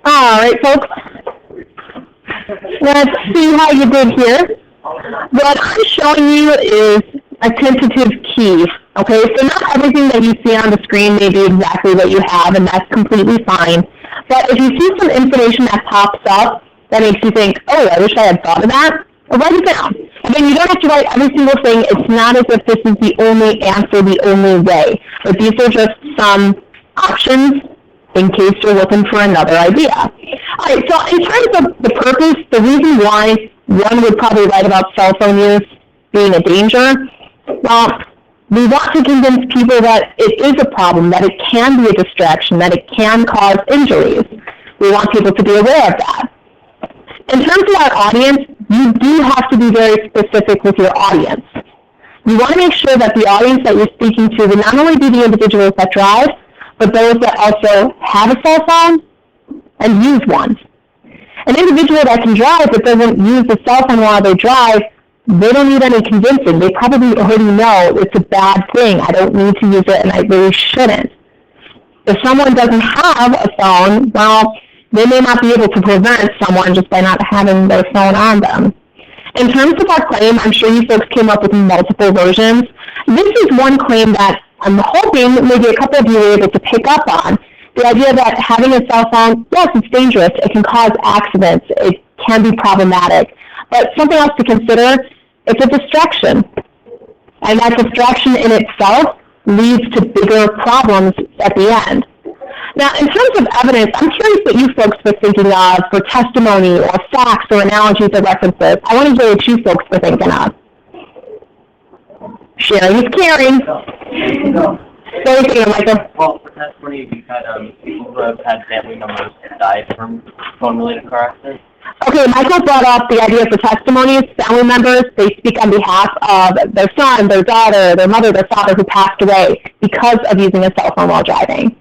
All right, folks. Let's see how you did here. What I'm showing you is a tentative key. Okay, so not everything that you see on the screen may be exactly what you have, and that's completely fine. But if you see some information that pops up that makes you think, oh, I wish I had thought of that, well, write it down. Again, you don't have to write every single thing. It's not as if this is the only answer, the only way. But these are just some options in case you're looking for another idea. All right, so in terms of the purpose, the reason why one would probably write about cell phone use being a danger, well, we want to convince people that it is a problem, that it can be a distraction, that it can cause injuries. We want people to be aware of that. In terms of our audience, you do have to be very specific with your audience. You want to make sure that the audience that you're speaking to will not only be the individuals that drive, but those that also have a cell phone and use one. An individual that can drive but doesn't use the cell phone while they drive, they don't need any convincing. They probably already know it's a bad thing. I don't need to use it, and I really shouldn't. If someone doesn't have a phone, well, they may not be able to prevent someone just by not having their phone on them. In terms of our claim, I'm sure you folks came up with multiple versions. This is one claim that I'm hoping maybe a couple of you were able to pick up on. The idea that having a cell phone, yes, it's dangerous. It can cause accidents. It can be problematic. But something else to consider, it's a distraction. And that distraction in itself leads to bigger problems at the end. Now, in terms of evidence, I'm curious what you folks were thinking of for testimony or facts or analogies or references. I want to hear what you folks were thinking of. Sharing is caring. What are you thinking, Michael? Well, for testimony, you've had people who have had family members die from phone-related car accidents. Okay, Michael brought up the idea for testimonies. Family members, they speak on behalf of their son, their daughter, their mother, their father who passed away because of using a cell phone while driving.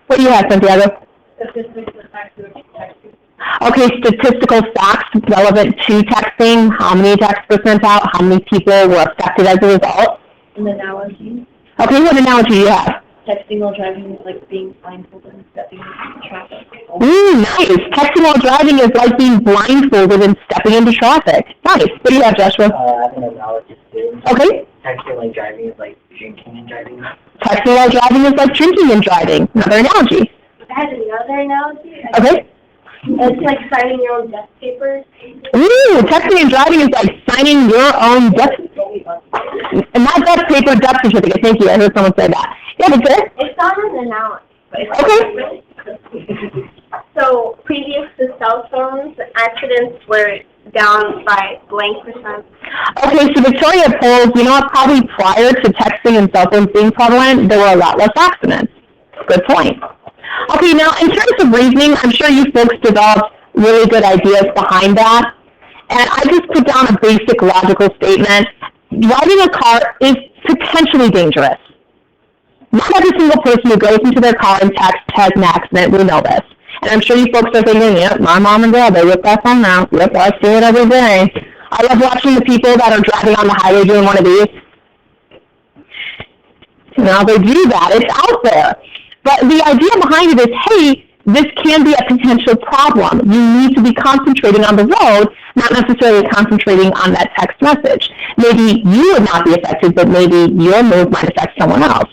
What do you have, Santiago? Okay, statistical facts relevant to texting. How many texts were sent out? How many people were affected as a result? An analogy. Okay, what analogy do you have? Texting while driving is like being blindfolded and stepping into traffic. Nice. Texting while driving is like being blindfolded and stepping into traffic. Nice. What do you have, Joshua? I have an analogy too. Okay. Texting while driving is like drinking and driving. Texting while driving is like drinking and driving. Another analogy. I had another analogy. Okay. It's like signing your own death papers. Ooh, texting and driving is like signing your own death, and not death paper, death certificate. Thank you. I heard someone say that. Yeah, but good. It's not an analogy, but it's Okay. So previous to cell phones, accidents were down by blank %. Okay, so Victoria polls, you know what, probably prior to texting and cell phones being prevalent, there were a lot less accidents. Good point. Okay, now in terms of reasoning, I'm sure you folks developed really good ideas behind that. And I just put down a basic logical statement. Driving a car is potentially dangerous. Not every single person who goes into their car and texts has an accident. We know this. And I'm sure you folks are thinking, yep, my mom and dad, they whip that phone out. Yep, I see it every day. I love watching the people that are driving on the highway doing one of these. Now they do that. It's out there. But the idea behind it is, hey, this can be a potential problem. You need to be concentrating on the road, not necessarily concentrating on that text message. Maybe you would not be affected, but maybe your move might affect someone else.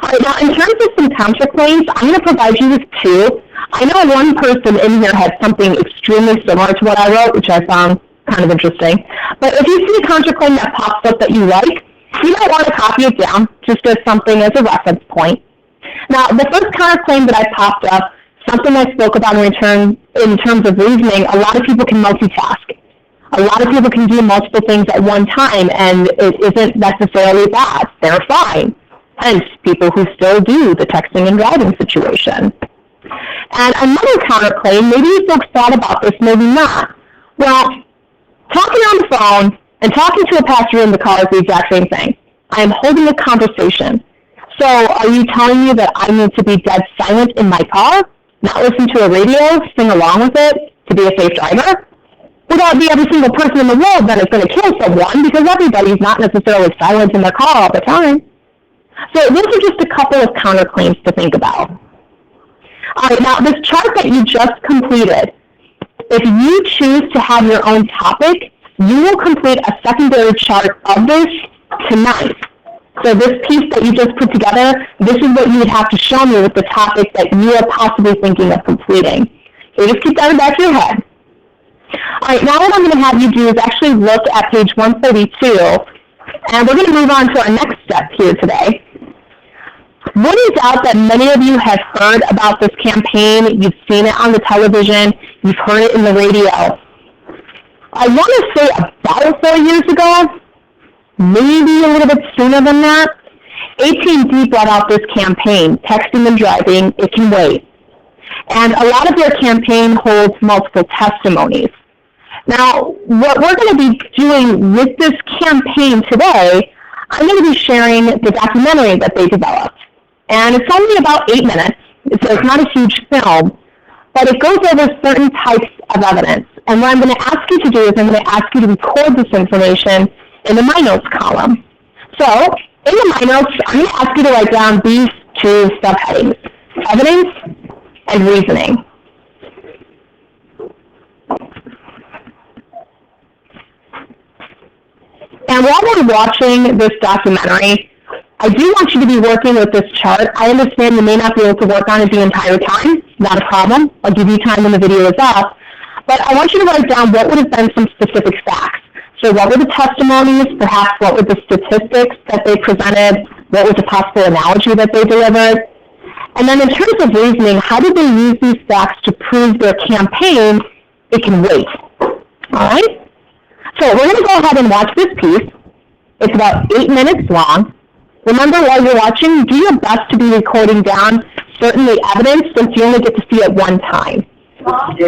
All right, now in terms of some counterclaims, I'm going to provide you with two. I know one person in here had something extremely similar to what I wrote, which I found kind of interesting. But if you see a counterclaim that pops up that you like, you might want to copy it down just as something as a reference point. Now, the first counterclaim that I popped up, something I spoke about in terms of reasoning, a lot of people can multitask. A lot of people can do multiple things at one time, and it isn't necessarily bad. They're fine. Hence, people who still do the texting and driving situation. And another counterclaim, maybe you folks thought about this, maybe not. Well, talking on the phone and talking to a passenger in the car is the exact same thing. I am holding a conversation. So are you telling me that I need to be dead silent in my car, not listen to a radio, sing along with it, to be a safe driver? would that be every single person in the world that is going to kill someone, because everybody's not necessarily silent in their car all the time. So those are just a couple of counterclaims to think about. All right, now this chart that you just completed, if you choose to have your own topic, you will complete a secondary chart of this tonight. So this piece that you just put together, this is what you would have to show me with the topic that you are possibly thinking of completing. So just keep that in the back of your head. All right, now what I'm going to have you do is actually look at page 132, and we're going to move on to our next step here today. Wouldn't doubt that many of you have heard about this campaign. You've seen it on the television. You've heard it in the radio. I want to say about 4 years ago, maybe a little bit sooner than that, AT&T brought out this campaign, Texting and Driving, It Can Wait. And a lot of their campaign holds multiple testimonies. Now, what we're going to be doing with this campaign today, I'm going to be sharing the documentary that they developed. And it's only about 8 minutes, so it's not a huge film, but it goes over certain types of evidence. And what I'm going to ask you to do is I'm going to ask you to record this information in the My Notes column. So, in the My Notes, I'm going to ask you to write down these two subheadings: evidence and reasoning. And while we're watching this documentary, I do want you to be working with this chart. I understand you may not be able to work on it the entire time. Not a problem. I'll give you time when the video is up. But I want you to write down what would have been some specific facts. So what were the testimonies? Perhaps what were the statistics that they presented? What was a possible analogy that they delivered? And then in terms of reasoning, how did they use these facts to prove their campaign, It Can Wait? All right? So we're going to go ahead and watch this piece. It's about 8 minutes long. Remember, while you're watching, do your best to be recording down certainly evidence, since you only get to see it one time.